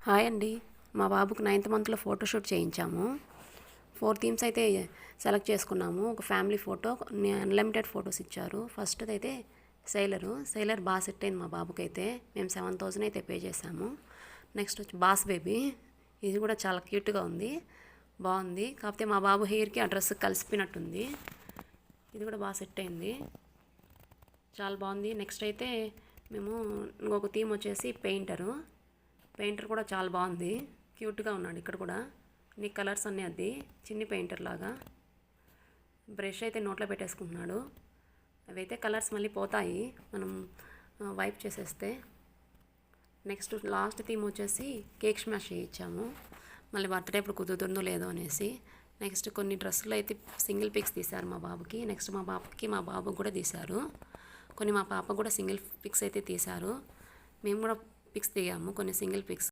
Hi అండి. మా బాబుకి 9th మంత్లో ఫోటోషూట్ చేయించాము. 4 థీమ్స్ అయితే సెలెక్ట్ చేసుకున్నాము. ఒక ఫ్యామిలీ ఫోటో, అన్లిమిటెడ్ ఫొటోస్ ఇచ్చారు. ఫస్ట్ది అయితే సైలర్ బాగా సెట్ అయింది మా బాబుకైతే. మేము 7,000 అయితే పే చేసాము. నెక్స్ట్ వచ్చి బాస్ బేబీ, ఇది కూడా చాలా క్యూట్గా ఉంది, బాగుంది. కాకపోతే మా బాబు హెయిర్కి ఆ డ్రెస్ కలిసిపోయినట్టుంది. ఇది కూడా బాగా సెట్ అయింది, చాలా బాగుంది. నెక్స్ట్ అయితే మేము ఇంకొక థీమ్ వచ్చేసి పెయింటర్ కూడా చాలా బాగుంది, క్యూట్గా ఉన్నాడు. ఇక్కడ కూడా అన్ని కలర్స్ అన్నీ, అది చిన్ని పెయింటర్ లాగా. బ్రష్ అయితే నోట్లో పెట్టేసుకుంటున్నాడు. అవి అయితే కలర్స్ మళ్ళీ పోతాయి మనం వైప్ చేసేస్తే. నెక్స్ట్ లాస్ట్ థీమ్ వచ్చేసి కేక్ స్మాష్ చేయించాము, మళ్ళీ బర్త్డే ఇప్పుడు కుదురుతుందో లేదో అనేసి. నెక్స్ట్ కొన్ని డ్రెస్సులు అయితే సింగిల్ పిక్స్ తీశారు మా బాబుకి. నెక్స్ట్ మా బాబుకి కూడా తీశారు. కొన్ని మా పాప కూడా సింగిల్ పిక్స్ అయితే తీశారు. మేము కూడా పిక్స్ దిగాము, కొన్ని సింగిల్ పిక్స్.